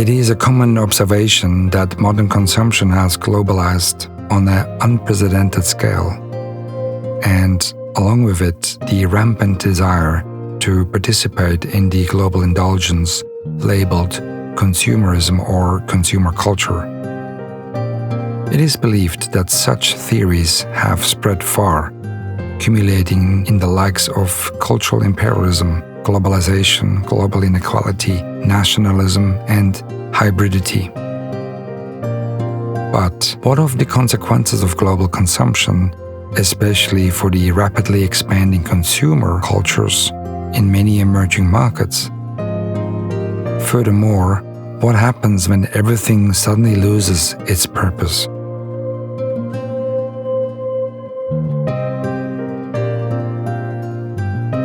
It is a common observation that modern consumption has globalized on an unprecedented scale, and along with it, the rampant desire to participate in the global indulgence labeled consumerism or consumer culture. It is believed that such theories have spread far, accumulating in the likes of cultural imperialism, globalization, global inequality, nationalism, and hybridity. But what of the consequences of global consumption, especially for the rapidly expanding consumer cultures in many emerging markets? Furthermore, what happens when everything suddenly loses its purpose?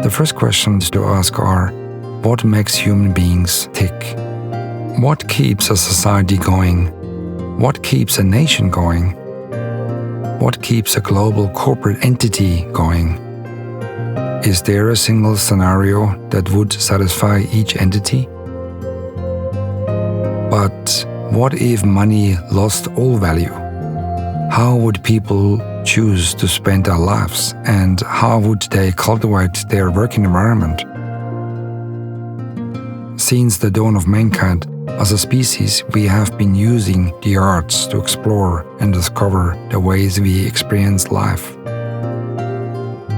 The first questions to ask are, what makes human beings tick? What keeps a society going? What keeps a nation going? What keeps a global corporate entity going? Is there a single scenario that would satisfy each entity? But what if money lost all value? How would people choose to spend their lives, and how would they cultivate their working environment? Since the dawn of mankind, as a species, we have been using the arts to explore and discover the ways we experience life.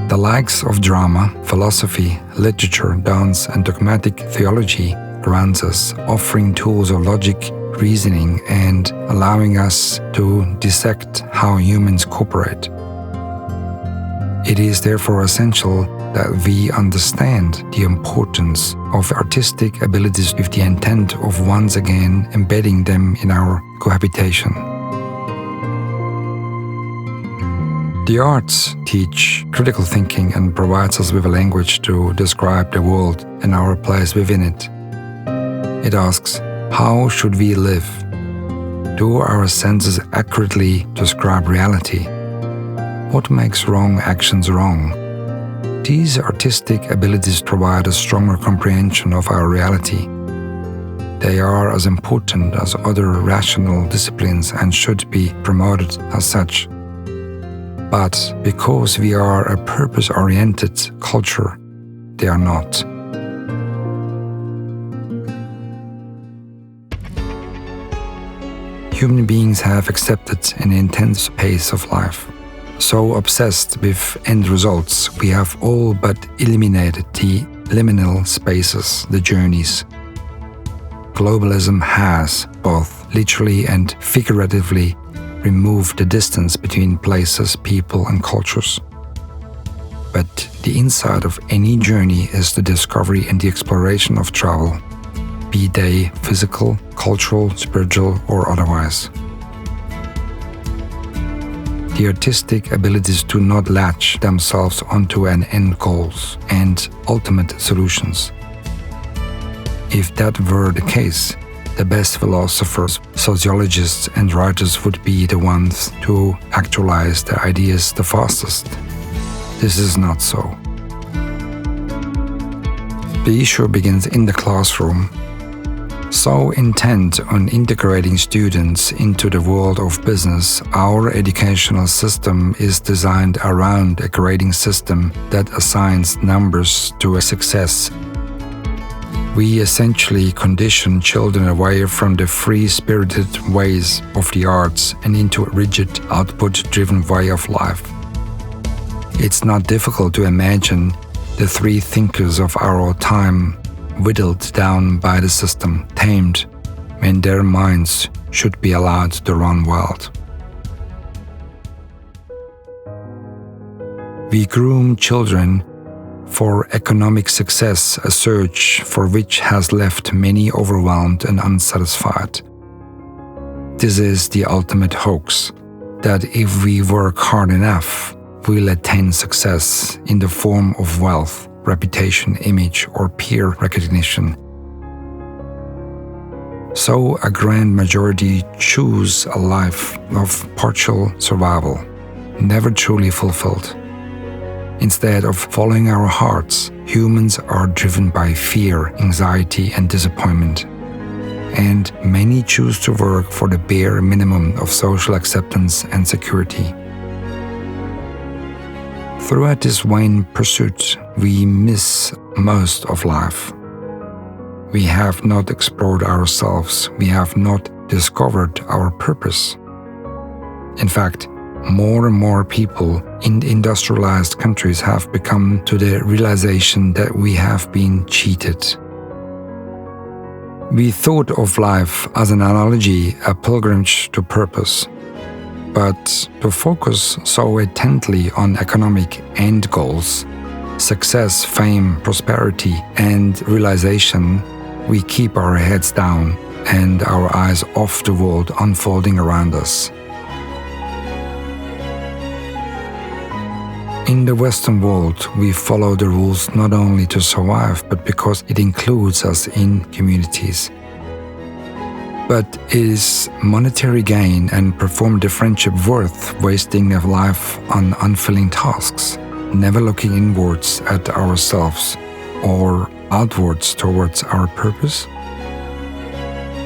The likes of drama, philosophy, literature, dance, and dogmatic theology grants us, offering tools of logic, reasoning, and allowing us to dissect how humans cooperate. It is therefore essential that we understand the importance of artistic abilities with the intent of once again embedding them in our cohabitation. The arts teach critical thinking and provides us with a language to describe the world and our place within it. It asks, how should we live? Do our senses accurately describe reality? What makes wrong actions wrong? These artistic abilities provide a stronger comprehension of our reality. They are as important as other rational disciplines and should be promoted as such. But because we are a purpose-oriented culture, they are not. Human beings have accepted an intense pace of life. So obsessed with end results, we have all but eliminated the liminal spaces, the journeys. Globalism has, both literally and figuratively, removed the distance between places, people, and cultures. But the inside of any journey is the discovery and the exploration of travel, be they physical, cultural, spiritual, or otherwise. The artistic abilities do not latch themselves onto an end goals and ultimate solutions. If that were the case, the best philosophers, sociologists, and writers would be the ones to actualize their ideas the fastest. This is not so. The issue begins in the classroom. So intent on integrating students into the world of business, our educational system is designed around a grading system that assigns numbers to a success. We essentially condition children away from the free-spirited ways of the arts and into a rigid, output-driven way of life. It's not difficult to imagine the three thinkers of our time whittled down by the system, tamed, when their minds should be allowed to run wild. We groom children for economic success, a search for which has left many overwhelmed and unsatisfied. This is the ultimate hoax, that if we work hard enough, we'll attain success in the form of wealth, reputation, image, or peer recognition. So a grand majority choose a life of partial survival, never truly fulfilled. Instead of following our hearts, humans are driven by fear, anxiety, and disappointment. and many choose to work for the bare minimum of social acceptance and security. Throughout this vain pursuit, we miss most of life. We have not explored ourselves, we have not discovered our purpose. In fact, more and more people in industrialized countries have come to the realization that we have been cheated. We thought of life as an analogy, a pilgrimage to purpose. But to focus so intently on economic end goals, success, fame, prosperity, and realization, we keep our heads down and our eyes off the world unfolding around us. In the Western world, we follow the rules not only to survive, but because it includes us in communities. But is monetary gain and performed friendship worth wasting a life on unfulfilling tasks, never looking inwards at ourselves or outwards towards our purpose?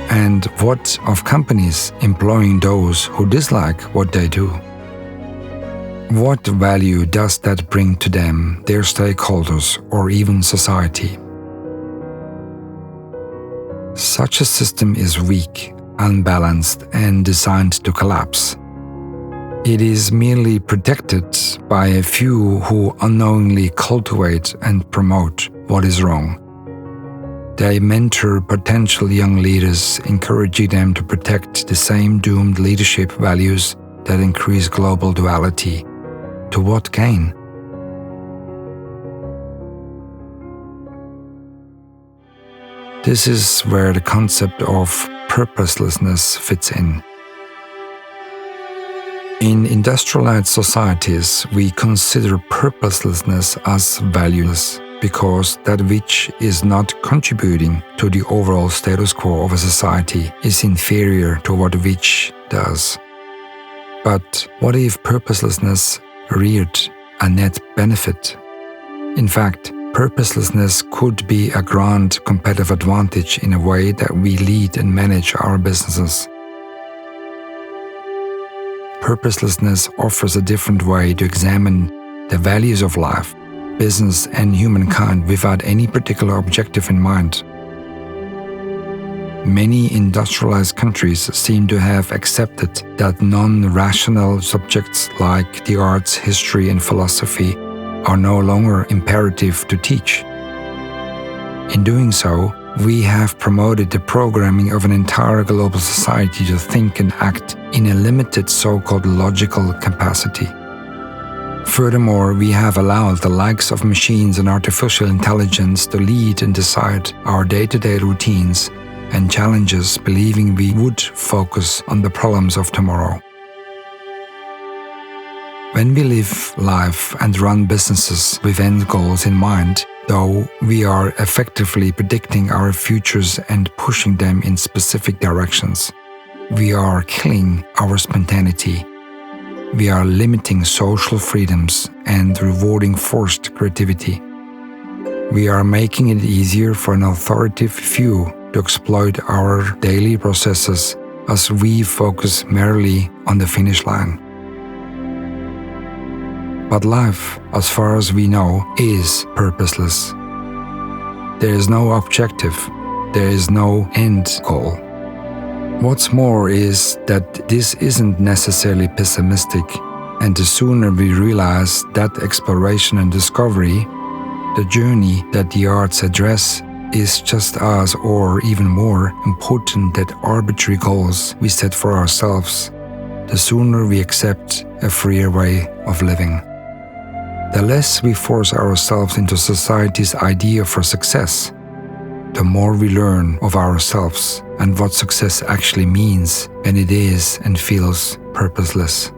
And what of companies employing those who dislike what they do? What value does that bring to them, their stakeholders, or even society? Such a system is weak, unbalanced, and designed to collapse. It is merely protected by a few who unknowingly cultivate and promote what is wrong. They mentor potential young leaders, encouraging them to protect the same doomed leadership values that increase global duality. To what gain? This is where the concept of purposelessness fits in. In industrialized societies, we consider purposelessness as valueless because that which is not contributing to the overall status quo of a society is inferior to what which does. But what if purposelessness reared a net benefit? In fact, purposelessness could be a grand competitive advantage in a way that we lead and manage our businesses. Purposelessness offers a different way to examine the values of life, business, and humankind without any particular objective in mind. Many industrialized countries seem to have accepted that non-rational subjects like the arts, history, and philosophy are no longer imperative to teach. In doing so, we have promoted the programming of an entire global society to think and act in a limited so-called logical capacity. Furthermore, we have allowed the likes of machines and artificial intelligence to lead and decide our day-to-day routines and challenges, believing we would focus on the problems of tomorrow. When we live life and run businesses with end goals in mind, though, we are effectively predicting our futures and pushing them in specific directions. We are killing our spontaneity. We are limiting social freedoms and rewarding forced creativity. We are making it easier for an authoritative few to exploit our daily processes as we focus merely on the finish line. But life, as far as we know, is purposeless. There is no objective, there is no end goal. What's more is that this isn't necessarily pessimistic, and the sooner we realize that exploration and discovery, the journey that the arts address, is just as or even more important than arbitrary goals we set for ourselves, the sooner we accept a freer way of living. The less we force ourselves into society's idea for success, the more we learn of ourselves and what success actually means when it is and feels purposeless.